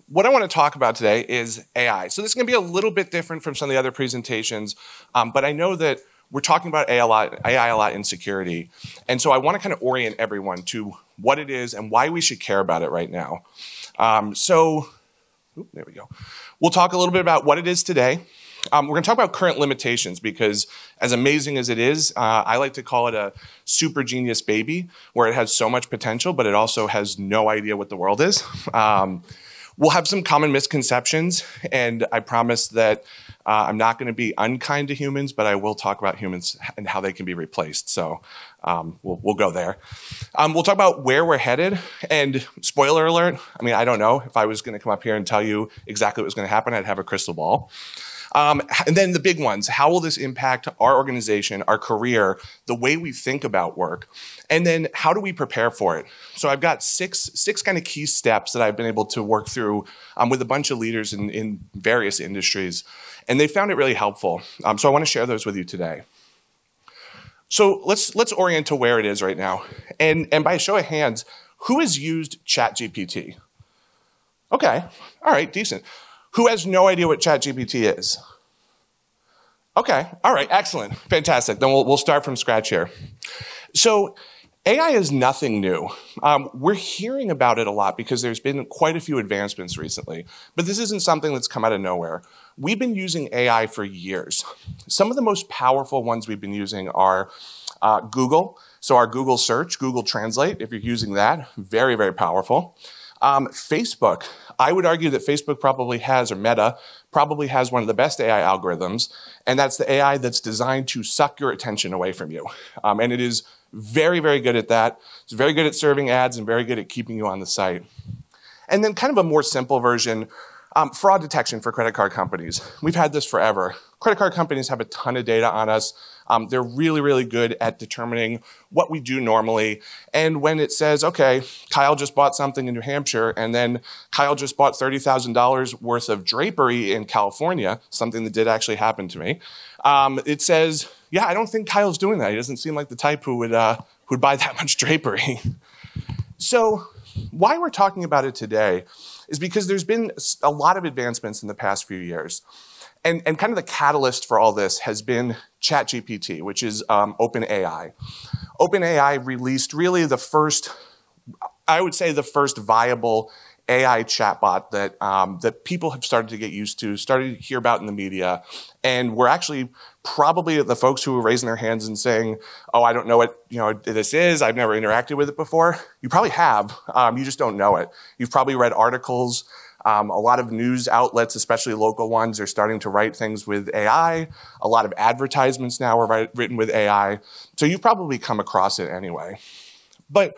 what I want to talk about today is AI. So this is going to be a little bit different from some of the other presentations, but I know that we're talking about AI a lot in security. And so I want to kind of orient everyone to what it is and why we should care about it right now. There we go. We'll talk a little bit about what it is today. We're going to talk about current limitations because as amazing as it is, I like to call it a super genius baby where it has so much potential, but it also has no idea what the world is. We'll have some common misconceptions, and I promise that I'm not going to be unkind to humans, but I will talk about humans and how they can be replaced. So we'll go there. We'll talk about where we're headed, and spoiler alert, I mean, I don't know. If I was going to come up here and tell you exactly what was going to happen, I'd have a crystal ball. And then the big ones, how will this impact our organization, our career, the way we think about work? And then how do we prepare for it? So I've got six kind of key steps that I've been able to work through with a bunch of leaders in various industries. And they found it really helpful. So I want to share those with you today. So let's orient to where it is right now. And by a show of hands, who has used ChatGPT? Okay, all right, decent. Who has no idea what ChatGPT is? Okay, all right, excellent, fantastic. Then we'll start from scratch here. So AI is nothing new. We're hearing about it a lot because there's been quite a few advancements recently, but this isn't something that's come out of nowhere. We've been using AI for years. Some of the most powerful ones we've been using are Google, so our Google search, Google Translate, if you're using that, very, very powerful. Facebook, I would argue that Facebook probably has, or Meta, probably has one of the best AI algorithms, and that's the AI that's designed to suck your attention away from you. And it is very, very good at that. It's very good at serving ads and very good at keeping you on the site. And then kind of a more simple version, fraud detection for credit card companies. We've had this forever. Credit card companies have a ton of data on us. They're really, really good at determining what we do normally. And when it says, okay, Kyle just bought something in New Hampshire, and then Kyle just bought $30,000 worth of drapery in California, something that did actually happen to me, it says, yeah, I don't think Kyle's doing that. He doesn't seem like the type who would buy that much drapery. So why we're talking about it today is because there's been a lot of advancements in the past few years. And kind of the catalyst for all this has been ChatGPT, which is OpenAI. OpenAI released really the first, I would say the first viable AI chatbot that people have started to get used to, started to hear about in the media. And we're actually probably the folks who are raising their hands and saying, oh, I don't know what this is. I've never interacted with it before. You probably have. You just don't know it. You've probably read articles. A lot of news outlets, especially local ones, are starting to write things with AI. A lot of advertisements now are written with AI. So you've probably come across it anyway. But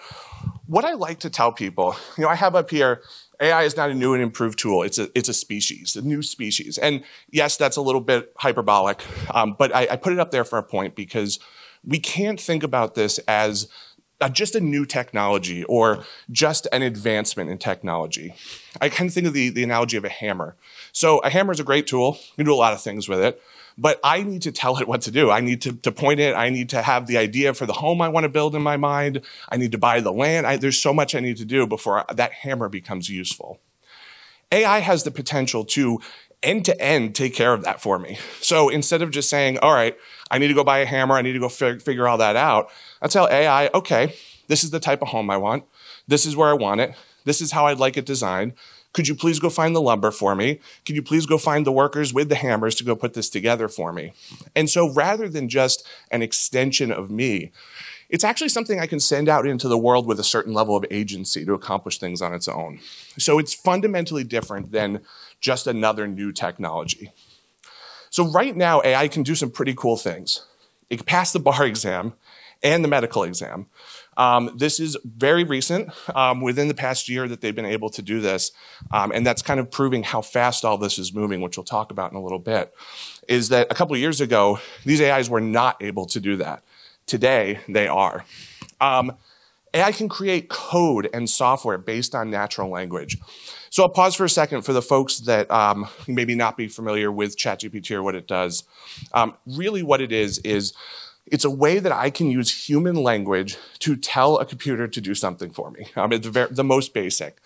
what I like to tell people, I have up here, AI is not a new and improved tool. It's a species, a new species. And yes, that's a little bit hyperbolic, but I put it up there for a point because we can't think about this as just a new technology or just an advancement in technology. I kind of think of the analogy of a hammer. So a hammer is a great tool. You can do a lot of things with it, but I need to tell it what to do. I need to point it. I need to have the idea for the home I want to build in my mind. I need to buy the land. There's so much I need to do before that hammer becomes useful. AI has the potential to end-to-end take care of that for me. So instead of just saying, all right, I need to go buy a hammer, I need to go figure all that out, I tell AI, okay, this is the type of home I want. This is where I want it. This is how I'd like it designed. Could you please go find the lumber for me? Could you please go find the workers with the hammers to go put this together for me? And so rather than just an extension of me, it's actually something I can send out into the world with a certain level of agency to accomplish things on its own. So it's fundamentally different than just another new technology. So right now, AI can do some pretty cool things. It can pass the bar exam and the medical exam. This is very recent, within the past year that they've been able to do this. And that's kind of proving how fast all this is moving, which we'll talk about in a little bit, is that a couple of years ago, these AIs were not able to do that. Today, they are. AI can create code and software based on natural language. So I'll pause for a second for the folks that maybe not be familiar with ChatGPT or what it does. Really what it is It's a way that I can use human language to tell a computer to do something for me. It's the most basic.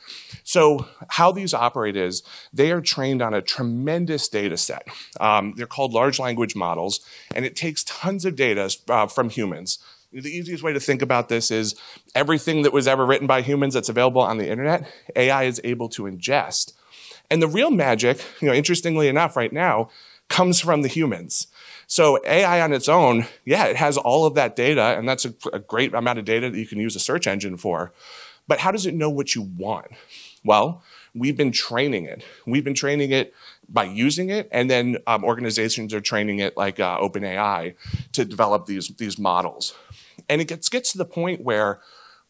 So how these operate is they are trained on a tremendous data set. They're called large language models, and it takes tons of data from humans. The easiest way to think about this is everything that was ever written by humans that's available on the internet, AI is able to ingest. And the real magic, interestingly enough right now, comes from the humans. So AI on its own, yeah, it has all of that data, and that's a great amount of data that you can use a search engine for. But how does it know what you want? Well, we've been training it. We've been training it by using it, and then organizations are training it like OpenAI to develop these models. And it gets to the point where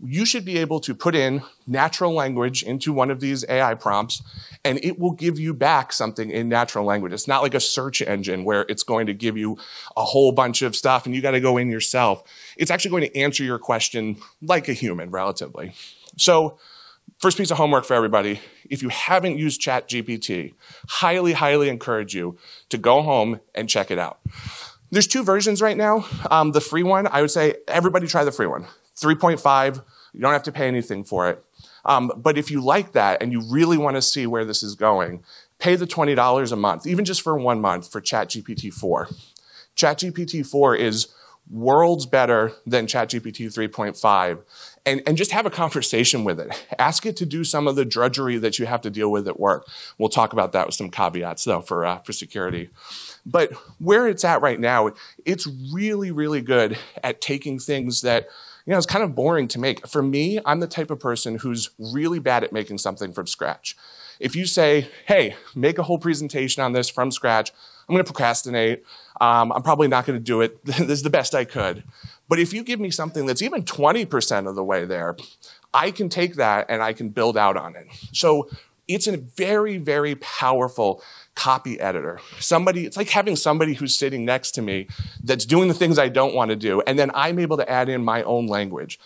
you should be able to put in natural language into one of these AI prompts, and it will give you back something in natural language. It's not like a search engine where it's going to give you a whole bunch of stuff and you got to go in yourself. It's actually going to answer your question like a human, relatively. So, first piece of homework for everybody, if you haven't used ChatGPT, highly, highly encourage you to go home and check it out. There's two versions right now. The free one, I would say everybody try the free one. 3.5, you don't have to pay anything for it. But if you like that and you really want to see where this is going, pay the $20 a month, even just for 1 month for ChatGPT 4. ChatGPT 4 is worlds better than ChatGPT 3.5. And just have a conversation with it. Ask it to do some of the drudgery that you have to deal with at work. We'll talk about that with some caveats, though, for security. But where it's at right now, it's really, really good at taking things that it's kind of boring to make. For me, I'm the type of person who's really bad at making something from scratch. If you say, hey, make a whole presentation on this from scratch, I'm going to procrastinate. I'm probably not going to do it. This is the best I could. But if you give me something that's even 20% of the way there, I can take that and I can build out on it. So it's a very, very powerful copy editor. It's like having somebody who's sitting next to me that's doing the things I don't want to do, and then I'm able to add in my own language.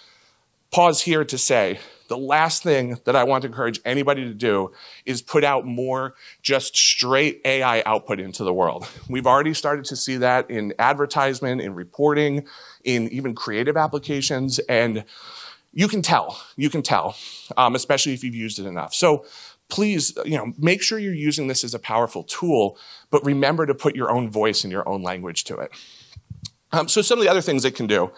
Pause here to say, the last thing that I want to encourage anybody to do is put out more just straight AI output into the world. We've already started to see that in advertisement, in reporting, in even creative applications, and you can tell, especially if you've used it enough. So please, make sure you're using this as a powerful tool, but remember to put your own voice and your own language to it. So some of the other things it can do.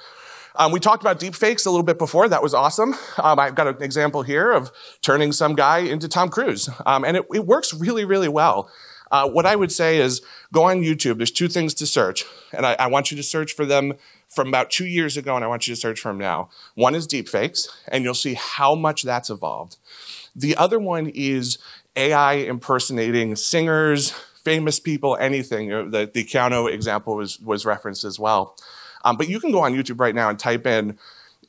We talked about deepfakes a little bit before. That was awesome. I've got an example here of turning some guy into Tom Cruise. And it works really, really well. What I would say is go on YouTube. There's two things to search. And I want you to search for them from about 2 years ago, and I want you to search for them now. One is deepfakes, and you'll see how much that's evolved. The other one is AI impersonating singers, famous people, anything. The Keanu example was referenced as well. But you can go on YouTube right now and type in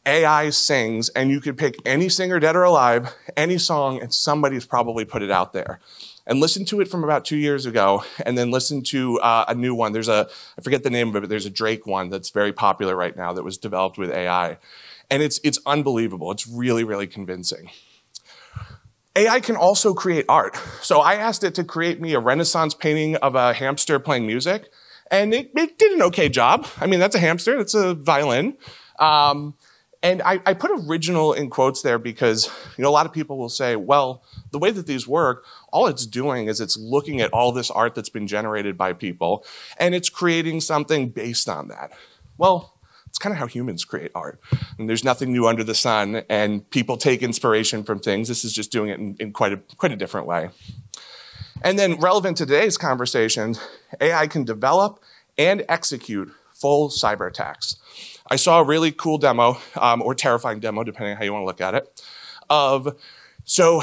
AI sings, and you could pick any singer, dead or alive, any song, and somebody's probably put it out there. And listen to it from about 2 years ago, and then listen to a new one. I forget the name of it, but there's a Drake one that's very popular right now that was developed with AI. And it's unbelievable. It's really, really convincing. AI can also create art. So I asked it to create me a Renaissance painting of a hamster playing music, and it did an okay job. I mean, that's a hamster, that's a violin. And I put original in quotes there because, a lot of people will say, well, the way that these work, all it's doing is it's looking at all this art that's been generated by people, and it's creating something based on that. Well, it's kind of how humans create art. And there's nothing new under the sun, and people take inspiration from things. This is just doing it in quite a different way. And then relevant to today's conversation, AI can develop and execute full cyber attacks. I saw a really cool demo, or terrifying demo, depending on how you want to look at it, so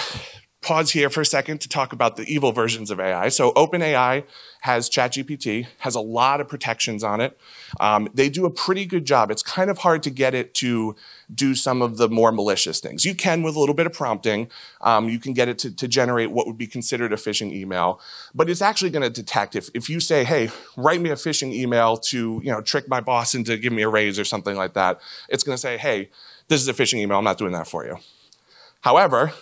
pause here for a second to talk about the evil versions of AI. So OpenAI has ChatGPT, has a lot of protections on it. They do a pretty good job. It's kind of hard to get it to do some of the more malicious things. You can with a little bit of prompting. You can get it to generate what would be considered a phishing email. But it's actually going to detect if you say, hey, write me a phishing email to trick my boss into giving me a raise or something like that. It's going to say, hey, this is a phishing email. I'm not doing that for you. However,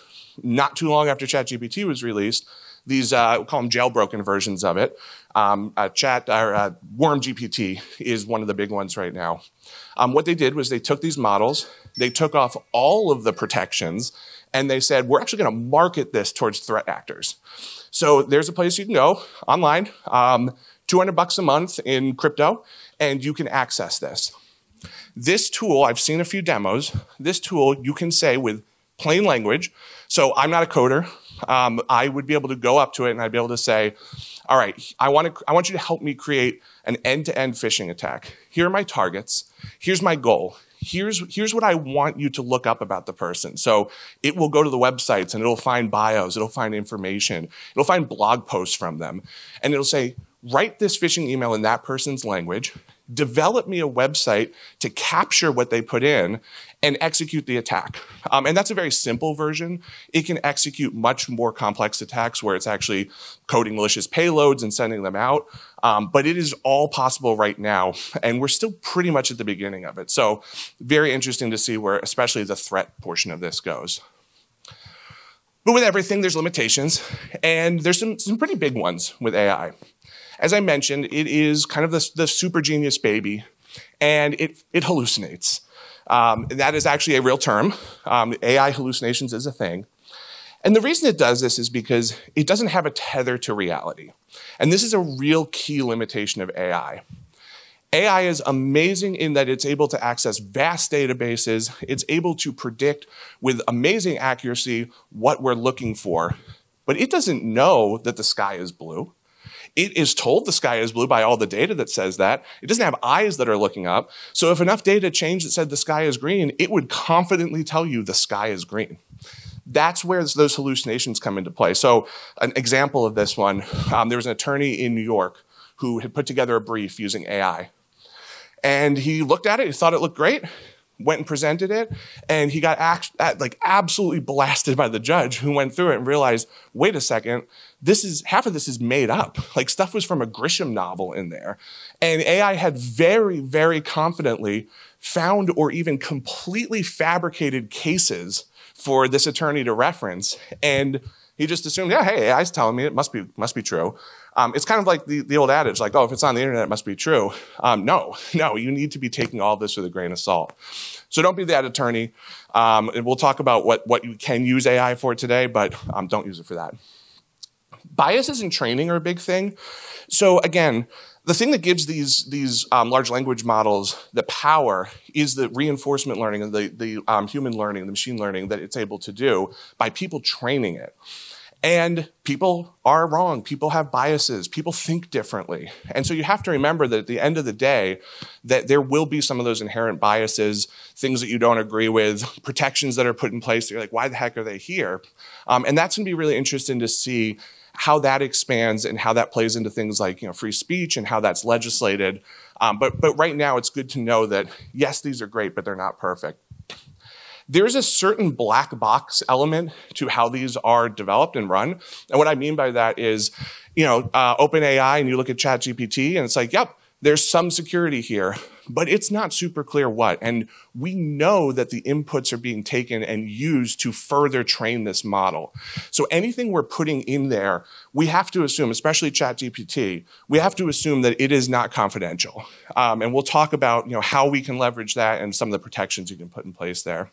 not too long after ChatGPT was released, these, we call them jailbroken versions of it. Worm GPT is one of the big ones right now. What they did was they took these models, they took off all of the protections, and they said, we're actually going to market this towards threat actors. So there's a place you can go online, $200 a month in crypto, and you can access this. This tool, I've seen a few demos, this tool you can say with plain language. So I'm not a coder. I would be able to go up to it and I'd be able to say, all right, I want you to help me create an end-to-end phishing attack. Here are my targets. Here's my goal. Here's what I want you to look up about the person. So it will go to the websites and it'll find bios, it'll find information, it'll find blog posts from them, and it'll say, write this phishing email in that person's language, develop me a website to capture what they put in, and execute the attack. And that's a very simple version. It can execute much more complex attacks where it's actually coding malicious payloads and sending them out. But it is all possible right now, and we're still pretty much at the beginning of it. So very interesting to see where especially the threat portion of this goes. But with everything, there's limitations, and there's some pretty big ones with AI. As I mentioned, it is kind of the super genius baby, and it hallucinates. That is actually a real term. AI hallucinations is a thing. And the reason it does this is because it doesn't have a tether to reality. And this is a real key limitation of AI. AI is amazing in that it's able to access vast databases. It's able to predict with amazing accuracy what we're looking for. But it doesn't know that the sky is blue. It is told the sky is blue by all the data that says that. It doesn't have eyes that are looking up. So if enough data changed that said the sky is green, it would confidently tell you the sky is green. That's where those hallucinations come into play. So an example of this one, there was an attorney in New York who had put together a brief using AI. And he looked at it, he thought it looked great, went and presented it, and he got absolutely blasted by the judge who went through it and realized, wait a second, half of this is made up. Like stuff was from a Grisham novel in there. And AI had very, very confidently found or even completely fabricated cases for this attorney to reference. And he just assumed, yeah, hey, AI's telling me it must be true. It's kind of like the old adage, like, oh, if it's on the internet, it must be true. No, you need to be taking all this with a grain of salt. So don't be that attorney. And we'll talk about what you can use AI for today, but don't use it for that. Biases in training are a big thing. So again, the thing that gives these large language models the power is the reinforcement learning and the human learning, the machine learning that it's able to do by people training it. And people are wrong. People have biases. People think differently. And so you have to remember that at the end of the day, that there will be some of those inherent biases, things that you don't agree with, protections that are put in place that you're like, why the heck are they here? And that's going to be really interesting to see how that expands and how that plays into things like free speech and how that's legislated. But right now, it's good to know that, yes, these are great, but they're not perfect. There's a certain black box element to how these are developed and run. And what I mean by that is, OpenAI and you look at ChatGPT and it's like, yep, there's some security here, but it's not super clear what. And we know that the inputs are being taken and used to further train this model. So anything we're putting in there, we have to assume, especially ChatGPT, we have to assume that it is not confidential. And we'll talk about how we can leverage that and some of the protections you can put in place there.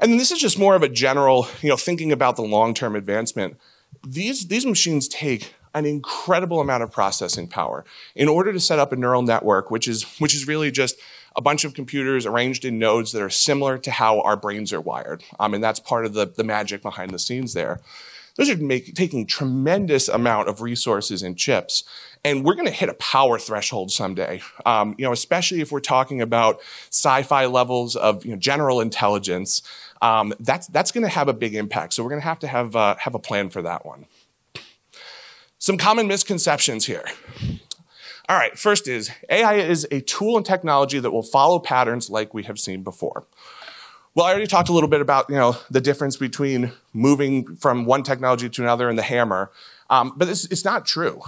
And then this is just more of a general, thinking about the long-term advancement. These machines take an incredible amount of processing power in order to set up a neural network, which is really just a bunch of computers arranged in nodes that are similar to how our brains are wired. And that's part of the magic behind the scenes there. Those are taking tremendous amount of resources and chips. And we're going to hit a power threshold someday, especially if we're talking about sci-fi levels of general intelligence. That's going to have a big impact. So we're going to have a plan for that one. Some common misconceptions here. All right, first is AI is a tool and technology that will follow patterns like we have seen before. Well, I already talked a little bit about the difference between moving from one technology to another and the hammer, but it's not true.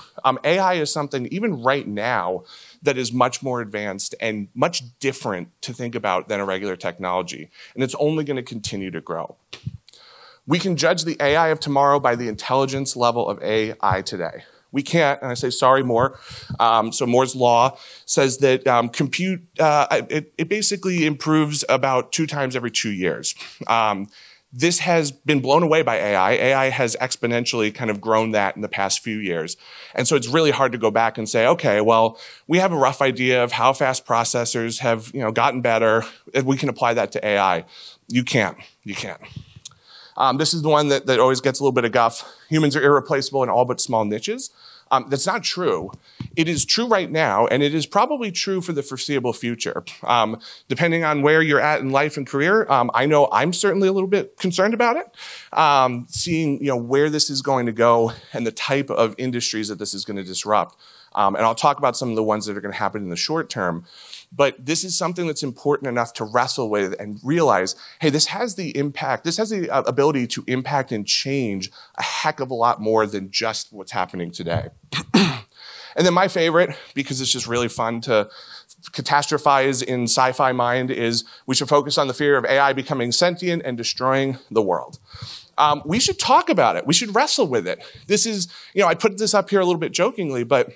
AI is something even right now that is much more advanced and much different to think about than a regular technology, and it's only going to continue to grow. We can judge the AI of tomorrow by the intelligence level of AI today. We can't, and I say sorry, Moore. So Moore's law says that it basically improves about 2 times every 2 years. This has been blown away by AI. AI has exponentially kind of grown that in the past few years. And so it's really hard to go back and say, okay, well, we have a rough idea of how fast processors have gotten better, and we can apply that to AI. You can't. You can't. This is the one that always gets a little bit of guff. Humans are irreplaceable in all but small niches. That's not true. It is true right now, and it is probably true for the foreseeable future. Depending on where you're at in life and career, I know I'm certainly a little bit concerned about it, seeing where this is going to go and the type of industries that this is going to disrupt. And I'll talk about some of the ones that are going to happen in the short term. But this is something that's important enough to wrestle with and realize, hey, this has the impact, this has the ability to impact and change a heck of a lot more than just what's happening today. And then my favorite, because it's just really fun to catastrophize in sci-fi mind, is we should focus on the fear of AI becoming sentient and destroying the world. We should talk about it. We should wrestle with it. This is, I put this up here a little bit jokingly, but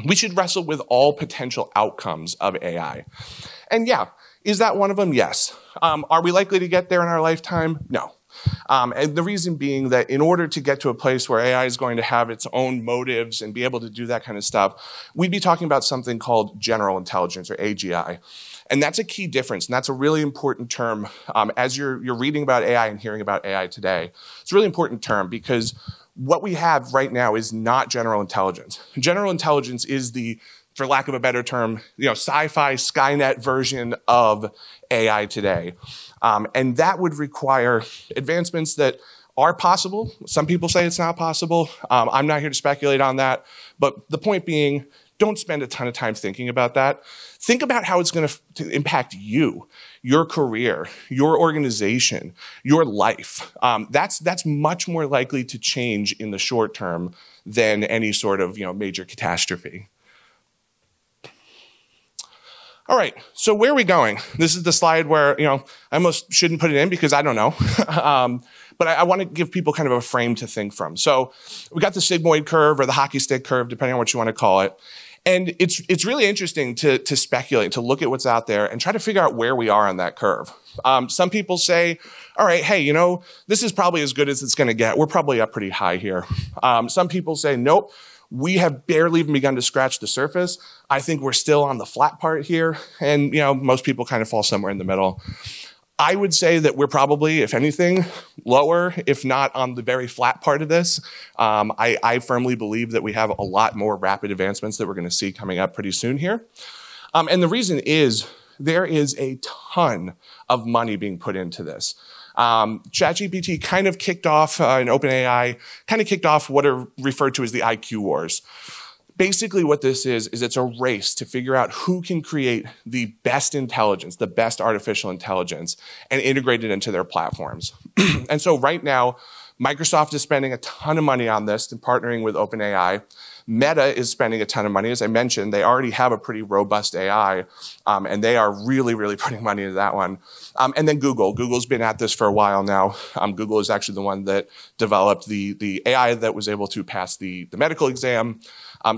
we should wrestle with all potential outcomes of AI. And yeah, is that one of them? Yes. Are we likely to get there in our lifetime? No. And the reason being that in order to get to a place where AI is going to have its own motives and be able to do that kind of stuff, we'd be talking about something called general intelligence, or AGI. And that's a key difference, and that's a really important term. As you're reading about AI and hearing about AI today, it's a really important term because what we have right now is not general intelligence. General intelligence is the, for lack of a better term, sci-fi Skynet version of AI today. And that would require advancements that are possible. Some people say it's not possible. I'm not here to speculate on that. But the point being, don't spend a ton of time thinking about that. Think about how it's going to impact you, your career, your organization, your life. That's much more likely to change in the short term than any sort of major catastrophe. All right, so where are we going? This is the slide where I almost shouldn't put it in because I don't know. But I want to give people kind of a frame to think from. So we got the sigmoid curve or the hockey stick curve, depending on what you want to call it. And it's really interesting to speculate, to look at what's out there and try to figure out where we are on that curve. Some people say, all right, hey, this is probably as good as it's going to get. We're probably up pretty high here. Some people say, nope, we have barely even begun to scratch the surface. I think we're still on the flat part here. And, most people kind of fall somewhere in the middle. I would say that we're probably, if anything, lower, if not on the very flat part of this. I firmly believe that we have a lot more rapid advancements that we're going to see coming up pretty soon here. And the reason is there is a ton of money being put into this. ChatGPT kind of kicked off, and OpenAI kind of kicked off what are referred to as the IQ wars. Basically what this is it's a race to figure out who can create the best intelligence, the best artificial intelligence, and integrate it into their platforms. And so right now, Microsoft is spending a ton of money on this and partnering with OpenAI. Meta is spending a ton of money. As I mentioned, they already have a pretty robust AI, and they are really, really putting money into that one. And then Google. Google's been at this for a while now. Google is actually the one that developed the AI that was able to pass the medical exam.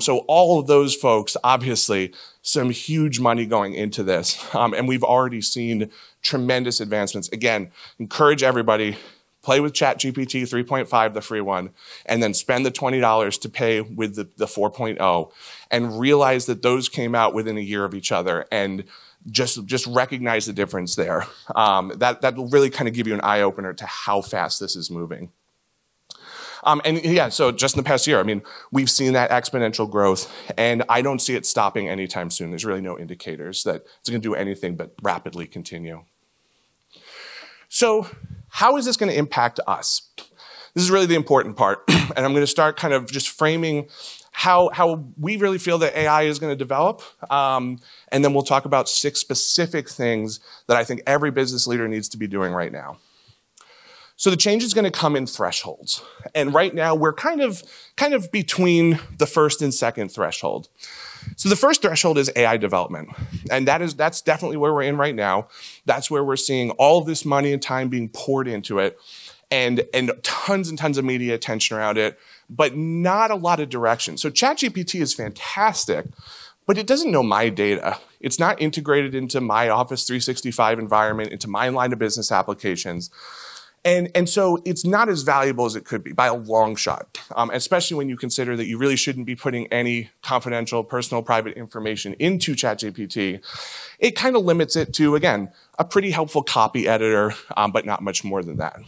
So all of those folks, obviously, some huge money going into this. And we've already seen tremendous advancements. Again, encourage everybody, play with ChatGPT 3.5, the free one, and then spend the $20 to pay with the 4.0 and realize that those came out within a year of each other and just recognize the difference there. That will really kind of give you an eye-opener to how fast this is moving. And yeah, so just in the past year, we've seen that exponential growth, and I don't see it stopping anytime soon. There's really no indicators that it's going to do anything but rapidly continue. So how is this going to impact us? This is really the important part, and I'm going to start kind of just framing how we really feel that AI is going to develop, and then we'll talk about 6 specific things that I think every business leader needs to be doing right now. So the change is going to come in thresholds. And right now, we're kind of between the first and second threshold. So the first threshold is AI development. And that's definitely where we're in right now. That's where we're seeing all of this money and time being poured into it. and tons and tons of media attention around it, but not a lot of direction. So ChatGPT is fantastic, but it doesn't know my data. It's not integrated into my Office 365 environment, into my line of business applications. And so it's not as valuable as it could be by a long shot, especially when you consider that you really shouldn't be putting any confidential, personal, private information into ChatGPT. It kind of limits it to, again, a pretty helpful copy editor, but not much more than that.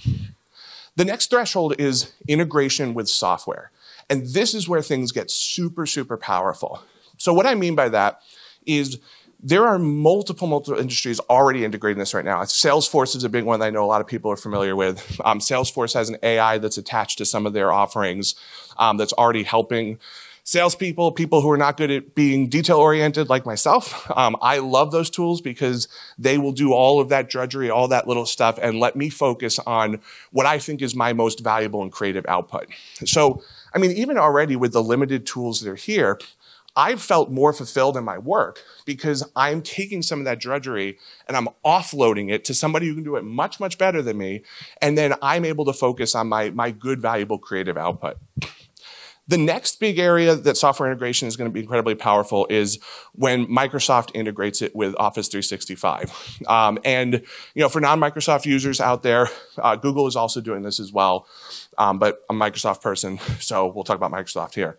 The next threshold is integration with software. And this is where things get super, super powerful. So what I mean by that is there are multiple industries already integrating this right now. Salesforce is a big one that I know a lot of people are familiar with. Salesforce has an AI that's attached to some of their offerings that's already helping salespeople, people who are not good at being detail-oriented like myself. I love those tools because they will do all of that drudgery, all that little stuff, and let me focus on what I think is my most valuable and creative output. So, I mean, even already with the limited tools that are here, I've felt more fulfilled in my work because I'm taking some of that drudgery and I'm offloading it to somebody who can do it much, much better than me. And then I'm able to focus on my good, valuable creative output. The next big area that software integration is going to be incredibly powerful is when Microsoft integrates it with Office 365. And you know, for non-Microsoft users out there, Google is also doing this as well. But I'm a Microsoft person, so we'll talk about Microsoft here.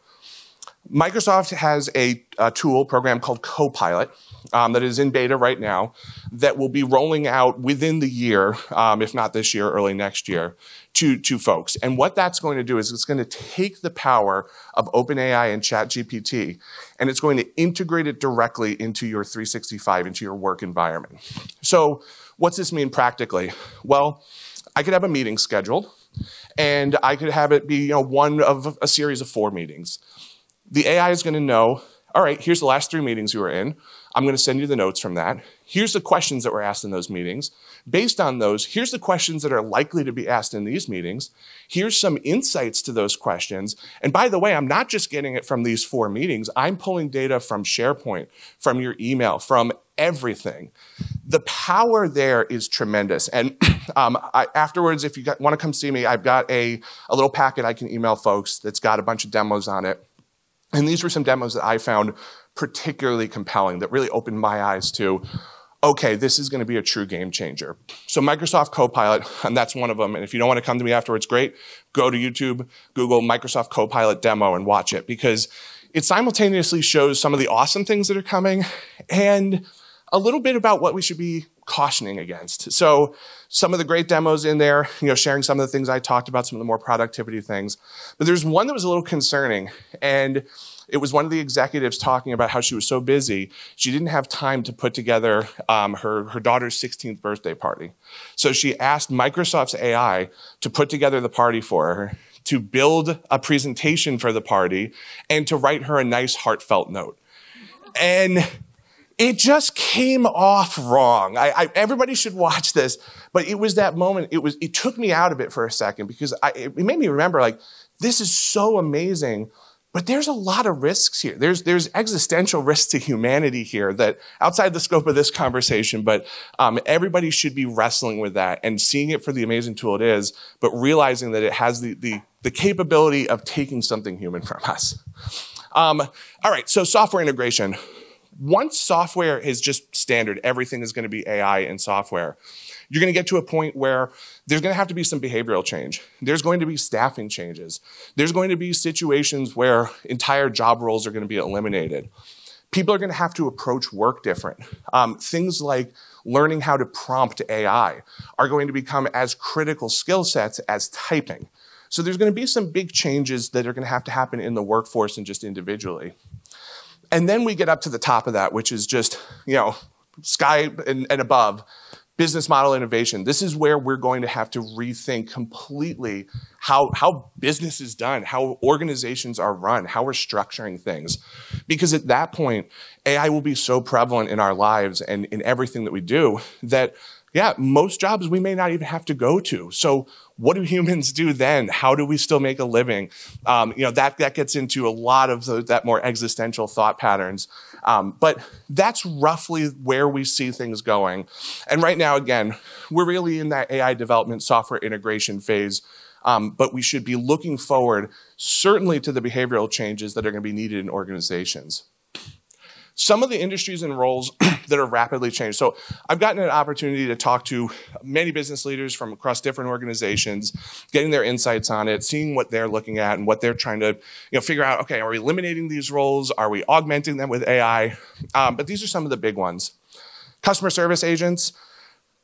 Microsoft has a tool program called Copilot that is in beta right now that will be rolling out within the year, if not this year, early next year, to folks. And what that's going to do is it's going to take the power of OpenAI and ChatGPT, and it's going to integrate it directly into your 365, into your work environment. So what's this mean practically? Well, I could have a meeting scheduled, and I could have it be one of a series of 4 meetings. The AI is going to know, all right, here's the last 3 meetings you were in. I'm going to send you the notes from that. Here's the questions that were asked in those meetings. Based on those, here's the questions that are likely to be asked in these meetings. Here's some insights to those questions. And by the way, I'm not just getting it from these 4 meetings. I'm pulling data from SharePoint, from your email, from everything. The power there is tremendous. And afterwards, if you want to come see me, I've got a little packet I can email folks that's got a bunch of demos on it. And these were some demos that I found particularly compelling, that really opened my eyes to, okay, this is going to be a true game changer. So Microsoft Copilot, and that's one of them. And if you don't want to come to me afterwards, great. Go to YouTube, Google Microsoft Copilot demo and watch it, because it simultaneously shows some of the awesome things that are coming and a little bit about what we should be cautioning against. So some of the great demos in there, sharing some of the things I talked about, some of the more productivity things. But there's one that was a little concerning, and it was one of the executives talking about how she was so busy, she didn't have time to put together her daughter's 16th birthday party. So she asked Microsoft's AI to put together the party for her, to build a presentation for the party, and to write her a nice heartfelt note. And it just came off wrong. Everybody should watch this, but it was that moment. It took me out of it for a second because it made me remember, like, this is so amazing, but there's a lot of risks here. There's existential risks to humanity here that outside the scope of this conversation, but everybody should be wrestling with that and seeing it for the amazing tool it is, but realizing that it has the capability of taking something human from us. All right, so software integration. Once software is just standard, everything is going to be AI and software, you're going to get to a point where there's going to have to be some behavioral change. There's going to be staffing changes. There's going to be situations where entire job roles are going to be eliminated. People are going to have to approach work different. Things like learning how to prompt AI are going to become as critical skill sets as typing. So there's going to be some big changes that are going to happen in the workforce and just individually. And then we get up to the top of that, which is just, sky and above, business model innovation. This is where we're going to have to rethink completely how business is done, how organizations are run, how we're structuring things. Because at that point, AI will be so prevalent in our lives and in everything that we do that Yeah, most jobs we may not even have to go to. So what do humans do then? How do we still make a living? That gets into a lot of that more existential thought patterns. But that's roughly where we see things going. And right now, again, we're really in that AI development software integration phase. But we should be looking forward, certainly, to the behavioral changes that are going to be needed in organizations. Some of the industries and roles that are rapidly changing. So I've gotten an opportunity to talk to many business leaders from across different organizations, getting their insights on it, seeing what they're looking at and what they're trying to figure out, okay, are we eliminating these roles? Are we augmenting them with AI? But these are some of the big ones. Customer service agents.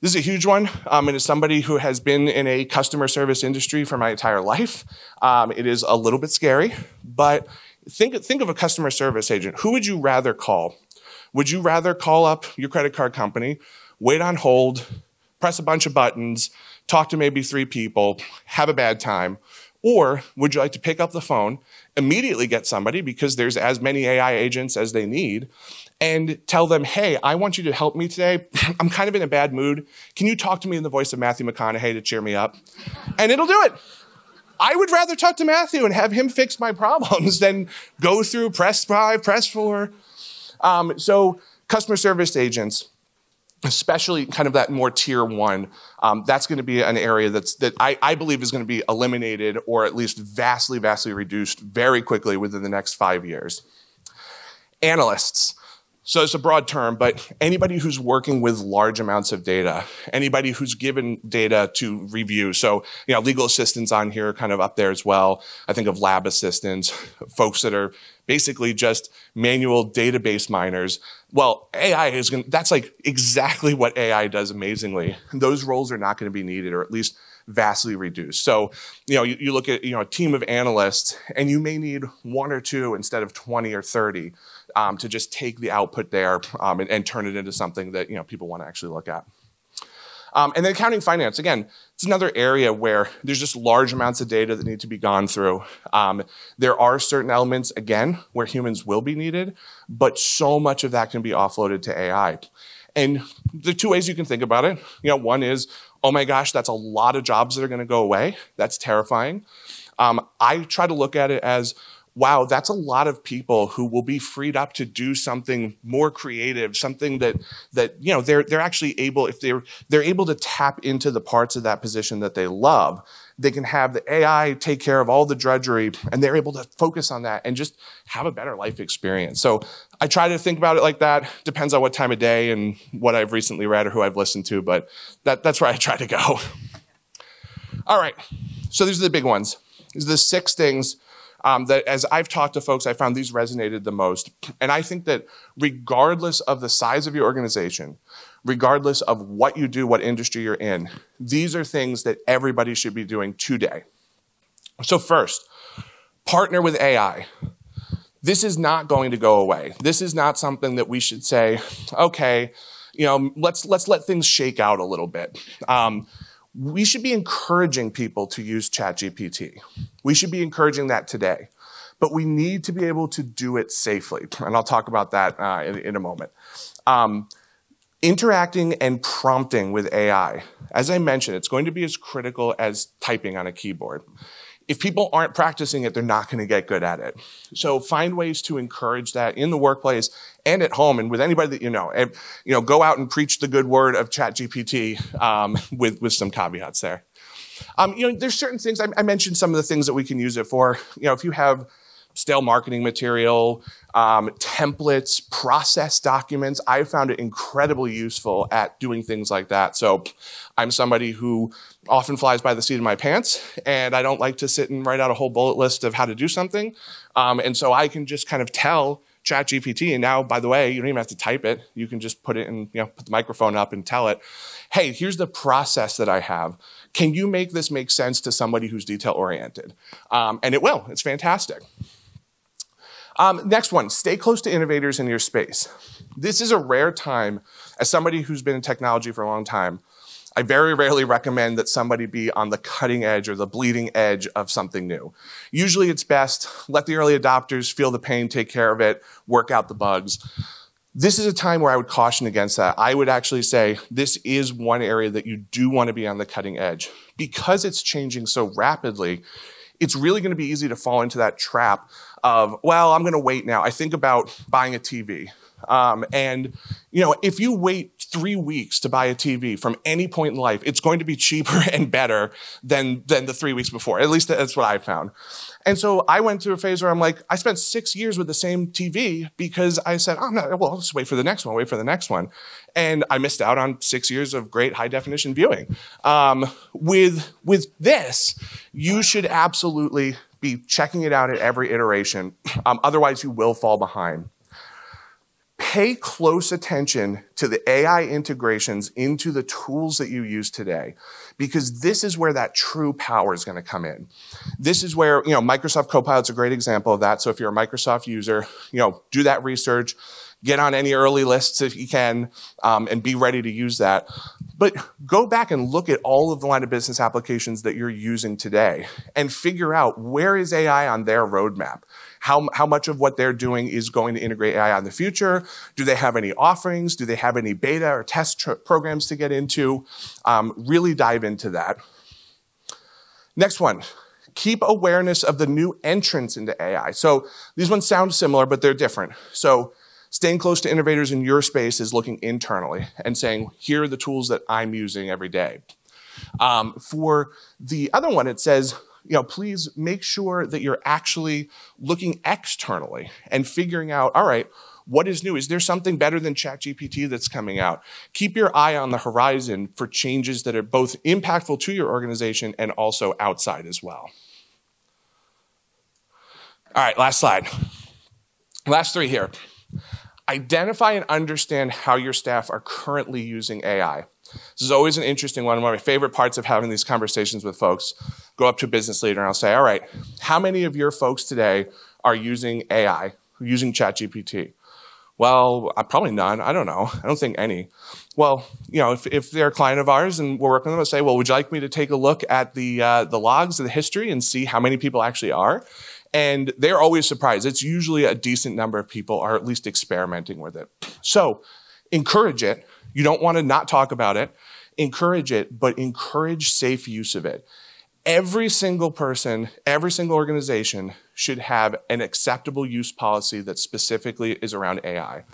This is a huge one, and as somebody who has been in a customer service industry for my entire life, it is a little bit scary, but think of a customer service agent. Who would you rather call? Would you rather call up your credit card company, wait on hold, press a bunch of buttons, talk to maybe 3 people, have a bad time? Or would you like to pick up the phone, immediately get somebody, because there's as many AI agents as they need, and tell them, hey, I want you to help me today. I'm kind of in a bad mood. Can you talk to me in the voice of Matthew McConaughey to cheer me up? And it'll do it. I would rather talk to Matthew and have him fix my problems than go through press 5, press 4. So customer service agents, especially kind of that more tier 1, that's going to be an area that I believe is going to be eliminated, or at least vastly, vastly reduced very quickly within the next 5 years. Analysts. So it's a broad term, but anybody who's working with large amounts of data, anybody who's given data to review. So, legal assistants on here, kind of up there as well. I think of lab assistants, folks that are basically just manual database miners. Well, AI that's like exactly what AI does amazingly. Those roles are not going to be needed, or at least vastly reduced. So, you look at, a team of analysts, and you may need 1 or 2 instead of 20 or 30 to just take the output there and turn it into something that, people want to actually look at. And then accounting finance, again, it's another area where there's just large amounts of data that need to be gone through. There are certain elements, again, where humans will be needed, but so much of that can be offloaded to AI. And the 2 ways you can think about it, one is, oh my gosh, that's a lot of jobs that are going to go away. That's terrifying. I try to look at it as, wow, that's a lot of people who will be freed up to do something more creative, something that they're actually able, if they're able to tap into the parts of that position that they love, they can have the AI take care of all the drudgery, and they're able to focus on that and just have a better life experience. So I try to think about it like that. Depends on what time of day and what I've recently read or who I've listened to, but that's where I try to go. All right, so these are the big ones. These are the 6 things that, as I've talked to folks, I found these resonated the most. And I think that regardless of the size of your organization, regardless of what you do, what industry you're in, these are things that everybody should be doing today. So first, partner with AI. This is not going to go away. This is not something that we should say, okay, let's let things shake out a little bit. We should be encouraging people to use ChatGPT. We should be encouraging that today. But we need to be able to do it safely. And I'll talk about that in a moment. Interacting and prompting with AI. As I mentioned, it's going to be as critical as typing on a keyboard. If people aren't practicing it, they're not going to get good at it. So find ways to encourage that in the workplace and at home and with anybody that you know. And, go out and preach the good word of ChatGPT with some caveats there. There's certain things, I mentioned some of the things that we can use it for. If you have stale marketing material, templates, process documents, I found it incredibly useful at doing things like that. So I'm somebody who often flies by the seat of my pants, and I don't like to sit and write out a whole bullet list of how to do something. And so I can just kind of tell ChatGPT, and now, by the way, you don't even have to type it. You can just put it in, put the microphone up and tell it, hey, here's the process that I have. Can you make this make sense to somebody who's detail-oriented? And it will. It's fantastic. Next one, stay close to innovators in your space. This is a rare time. As somebody who's been in technology for a long time, I very rarely recommend that somebody be on the cutting edge or the bleeding edge of something new. Usually it's best, let the early adopters feel the pain, take care of it, work out the bugs. This is a time where I would caution against that. I would actually say this is one area that you do want to be on the cutting edge. Because it's changing so rapidly, it's really going to be easy to fall into that trap of, well, I'm going to wait now. I think about buying a TV. And if you wait 3 weeks to buy a TV from any point in life, it's going to be cheaper and better than the 3 weeks before. At least that's what I found. And so I went through a phase where I'm like, I spent 6 years with the same TV because I said, I'll just wait for the next one, And I missed out on 6 years of great high definition viewing. With this, you should absolutely be checking it out at every iteration. Otherwise, you will fall behind. Pay close attention to the AI integrations into the tools that you use today, because this is where that true power is going to come in. This is where, Microsoft Copilot's a great example of that. So if you're a Microsoft user, do that research, get on any early lists if you can, and be ready to use that. But go back and look at all of the line of business applications that you're using today and figure out where is AI on their roadmap. How much of what they're doing is going to integrate AI in the future? Do they have any offerings? Do they have any beta or test programs to get into? Really dive into that. Next one, keep awareness of the new entrants into AI. So these ones sound similar, but they're different. So staying close to innovators in your space is looking internally and saying, here are the tools that I'm using every day. For the other one, it says, please make sure that you're actually looking externally and figuring out, all right, what is new? Is there something better than ChatGPT that's coming out? Keep your eye on the horizon for changes that are both impactful to your organization and also outside as well. All right, last slide. Last 3 here. Identify and understand how your staff are currently using AI. This is always an interesting one. One of my favorite parts of having these conversations with folks. Go up to a business leader and I'll say, all right, how many of your folks today are using AI, using ChatGPT? Well, probably none. I don't know. I don't think any. Well, if they're a client of ours and we're working with them, I'll say, well, would you like me to take a look at the logs of the history and see how many people actually are? And they're always surprised. It's usually a decent number of people are at least experimenting with it. So encourage it. You don't want to not talk about it. Encourage it, but encourage safe use of it. Every single person, every single organization should have an acceptable use policy that specifically is around AI.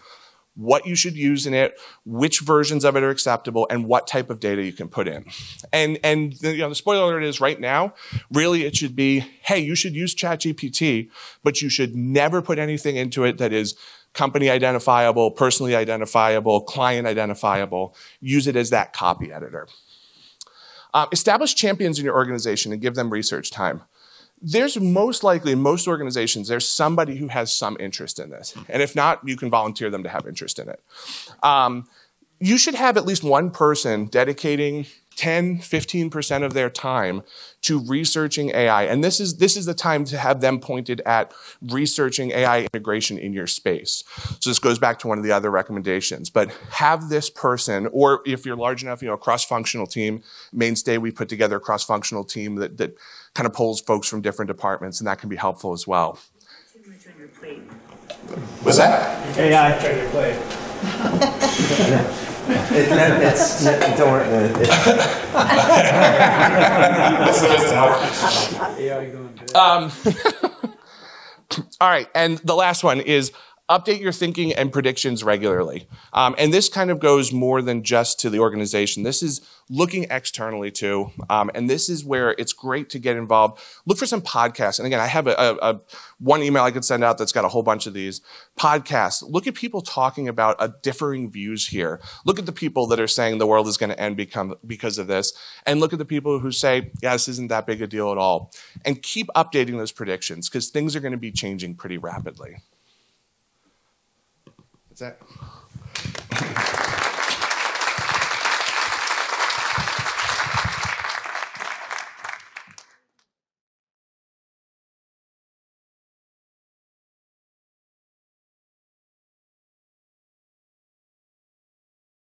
What you should use in it, which versions of it are acceptable, and what type of data you can put in. And the spoiler alert is right now, really it should be, hey, you should use ChatGPT, but you should never put anything into it that is company identifiable, personally identifiable, client identifiable. Use it as that copy editor. Establish champions in your organization and give them research time. There's most likely, in most organizations, there's somebody who has some interest in this. And if not, you can volunteer them to have interest in it. You should have at least one person dedicating 10, 15% of their time to researching AI. And this is the time to have them pointed at researching AI integration in your space. So this goes back to one of the other recommendations. But have this person, or if you're large enough, a cross-functional team. Mainstay, we put together a cross-functional team that kind of pulls folks from different departments, and that can be helpful as well. Too much on your plate. What's that? AI on your plate. Don't worry. All right, and the last one is update your thinking and predictions regularly. And this kind of goes more than just to the organization. This is looking externally too. And this is where it's great to get involved. Look for some podcasts. And again, I have a one email I could send out that's got a whole bunch of these podcasts. Look at people talking about differing views here. Look at the people that are saying the world is going to end because of this. And look at the people who say, yeah, this isn't that big a deal at all. And keep updating those predictions because things are going to be changing pretty rapidly. That's it.